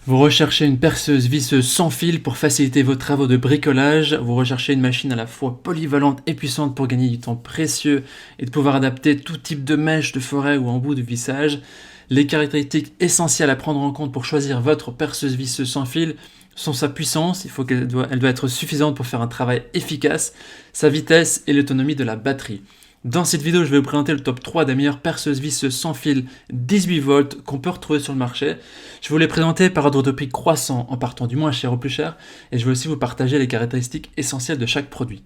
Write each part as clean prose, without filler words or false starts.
Vous recherchez une perceuse visseuse sans fil pour faciliter vos travaux de bricolage. Vous recherchez une machine à la fois polyvalente et puissante pour gagner du temps précieux et de pouvoir adapter tout type de mèche, de forêt ou embout de vissage. Les caractéristiques essentielles à prendre en compte pour choisir votre perceuse visseuse sans fil sont sa puissance, elle doit être suffisante pour faire un travail efficace, sa vitesse et l'autonomie de la batterie. Dans cette vidéo, je vais vous présenter le top 3 des meilleures perceuses visseuses sans fil 18 volts qu'on peut retrouver sur le marché. Je vais vous les présenter par ordre de prix croissant en partant du moins cher au plus cher et je vais aussi vous partager les caractéristiques essentielles de chaque produit.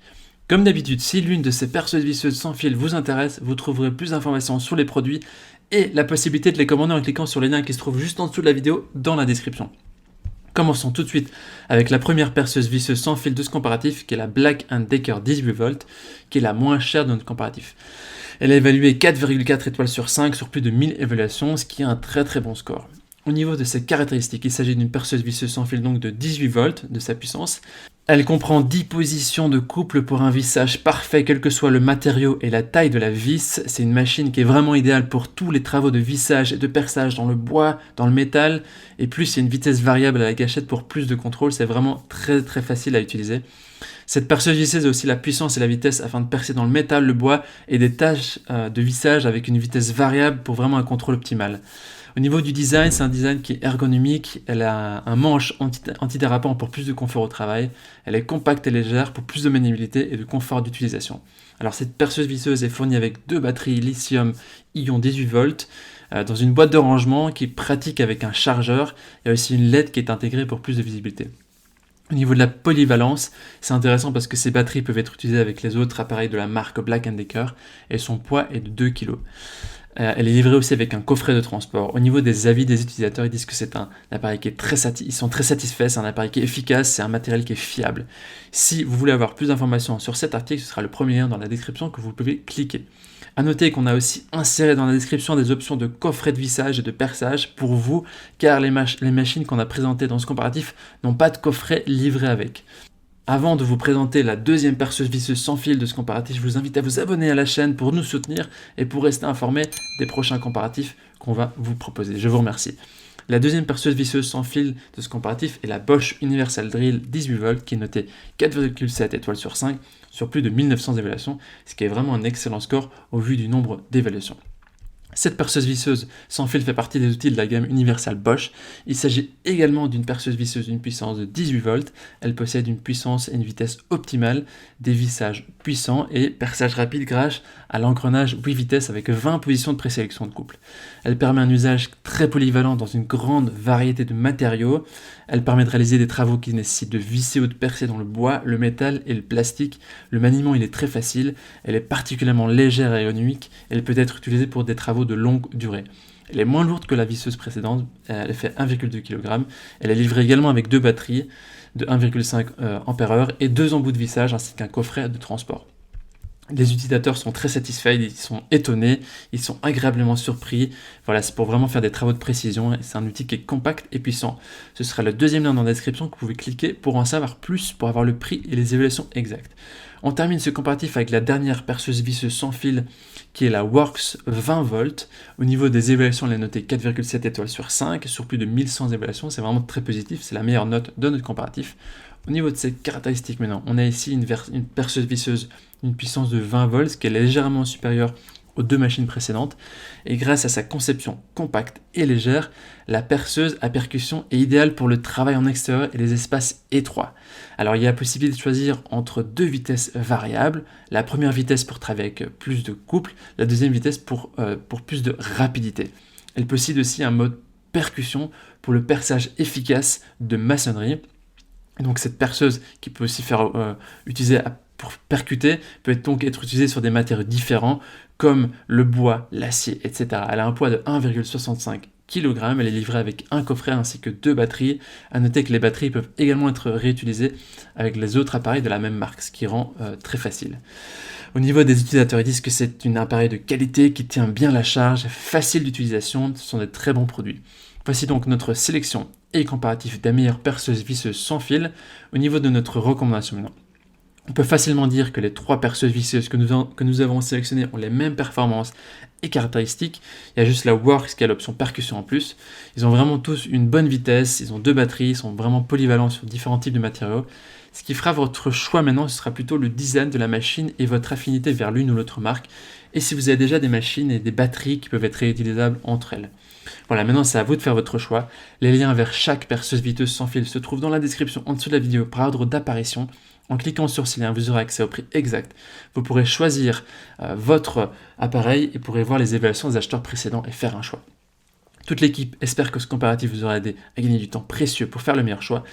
Comme d'habitude, si l'une de ces perceuses visseuses sans fil vous intéresse, vous trouverez plus d'informations sur les produits et la possibilité de les commander en cliquant sur les liens qui se trouvent juste en dessous de la vidéo dans la description. Commençons tout de suite avec la première perceuse visseuse sans fil de ce comparatif qui est la Black & Decker 18 volts qui est la moins chère de notre comparatif. Elle est évaluée 4,4 étoiles sur 5 sur plus de 1000 évaluations, ce qui est un très très bon score. Au niveau de ses caractéristiques, il s'agit d'une perceuse visseuse sans fil donc de 18 volts de sa puissance. Elle comprend 10 positions de couple pour un vissage parfait quel que soit le matériau et la taille de la vis. C'est une machine qui est vraiment idéale pour tous les travaux de vissage et de perçage dans le bois, dans le métal. Et plus, il y a une vitesse variable à la gâchette pour plus de contrôle. C'est vraiment très très facile à utiliser. Cette perceuse visseuse a aussi la puissance et la vitesse afin de percer dans le métal, le bois et des tâches de vissage avec une vitesse variable pour vraiment un contrôle optimal. Au niveau du design, c'est un design qui est ergonomique, elle a un manche antidérapant pour plus de confort au travail, elle est compacte et légère pour plus de maniabilité et de confort d'utilisation. Alors cette perceuse visseuse est fournie avec deux batteries lithium-ion 18 volts dans une boîte de rangement qui est pratique avec un chargeur et aussi une LED qui est intégrée pour plus de visibilité. Au niveau de la polyvalence, c'est intéressant parce que ces batteries peuvent être utilisées avec les autres appareils de la marque Black & Decker et son poids est de 2 kg. Elle est livrée aussi avec un coffret de transport. Au niveau des avis des utilisateurs, ils disent que c'est un appareil qui est ils sont très satisfaits, c'est un appareil qui est efficace, c'est un matériel qui est fiable. Si vous voulez avoir plus d'informations sur cet article, ce sera le premier lien dans la description que vous pouvez cliquer. A noter qu'on a aussi inséré dans la description des options de coffret de vissage et de perçage pour vous, car les machines qu'on a présentées dans ce comparatif n'ont pas de coffret livré avec. Avant de vous présenter la deuxième perceuse visseuse sans fil de ce comparatif, je vous invite à vous abonner à la chaîne pour nous soutenir et pour rester informé des prochains comparatifs qu'on va vous proposer. Je vous remercie. La deuxième perceuse visseuse sans fil de ce comparatif est la Bosch Universal Drill 18 volts qui est notée 4,7 étoiles sur 5 sur plus de 1900 évaluations, ce qui est vraiment un excellent score au vu du nombre d'évaluations. Cette perceuse visseuse sans fil fait partie des outils de la gamme Universal Bosch. Il s'agit également d'une perceuse visseuse d'une puissance de 18 volts. Elle possède une puissance et une vitesse optimale, des vissages puissants et perçage rapide grâce à l'engrenage 8 vitesses avec 20 positions de présélection de couple. Elle permet un usage très polyvalent dans une grande variété de matériaux. Elle permet de réaliser des travaux qui nécessitent de visser ou de percer dans le bois, le métal et le plastique. Le maniement il est très facile. Elle est particulièrement légère et ergonomique. Elle peut être utilisée pour des travaux de longue durée. Elle est moins lourde que la visseuse précédente, elle fait 1,2 kg. Elle est livrée également avec deux batteries de 1,5 Ah et deux embouts de vissage ainsi qu'un coffret de transport. Les utilisateurs sont très satisfaits, ils sont étonnés, ils sont agréablement surpris. Voilà, c'est pour vraiment faire des travaux de précision. C'est un outil qui est compact et puissant. Ce sera le deuxième lien dans la description que vous pouvez cliquer pour en savoir plus, pour avoir le prix et les évaluations exactes. On termine ce comparatif avec la dernière perceuse visseuse sans fil qui est la Works 20 volts. Au niveau des évaluations, elle est notée 4,7 étoiles sur 5 sur plus de 1100 évaluations. C'est vraiment très positif, c'est la meilleure note de notre comparatif. Au niveau de ses caractéristiques maintenant, on a ici une perceuse visseuse d'une puissance de 20 volts qui est légèrement supérieure aux deux machines précédentes et grâce à sa conception compacte et légère, la perceuse à percussion est idéale pour le travail en extérieur et les espaces étroits. Alors il y a la possibilité de choisir entre deux vitesses variables, la première vitesse pour travailler avec plus de couple, la deuxième vitesse pour plus de rapidité. Elle possède aussi un mode percussion pour le perçage efficace de maçonnerie. Et donc cette perceuse qui peut aussi faire utiliser pour percuter peut donc être utilisée sur des matériaux différents comme le bois, l'acier, etc. Elle a un poids de 1,65 kg, elle est livrée avec un coffret ainsi que deux batteries. A noter que les batteries peuvent également être réutilisées avec les autres appareils de la même marque, ce qui rend très facile. Au niveau des utilisateurs, ils disent que c'est un appareil de qualité qui tient bien la charge, facile d'utilisation, ce sont des très bons produits. Voici donc notre sélection et comparatif des meilleures perceuses visseuses sans fil. Au niveau de notre recommandation maintenant, On peut facilement dire que les 3 perceuses visseuses que nous avons sélectionnées ont les mêmes performances et caractéristiques. Il y a juste la Works qui a l'option percussion en plus. Ils ont vraiment tous une bonne vitesse, ils ont 2 batteries, ils sont vraiment polyvalents sur différents types de matériaux. Ce qui fera votre choix maintenant, ce sera plutôt le design de la machine et votre affinité vers l'une ou l'autre marque. Et si vous avez déjà des machines et des batteries qui peuvent être réutilisables entre elles. Voilà, maintenant c'est à vous de faire votre choix. Les liens vers chaque perceuse viteuse sans fil se trouvent dans la description en dessous de la vidéo par ordre d'apparition. En cliquant sur ces liens, vous aurez accès au prix exact. Vous pourrez choisir votre appareil et pourrez voir les évaluations des acheteurs précédents et faire un choix. Toute l'équipe espère que ce comparatif vous aura aidé à gagner du temps précieux pour faire le meilleur choix.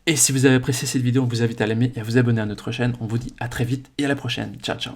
Et si vous avez apprécié cette vidéo, on vous invite à l'aimer et à vous abonner à notre chaîne. On vous dit à très vite et à la prochaine. Ciao, ciao.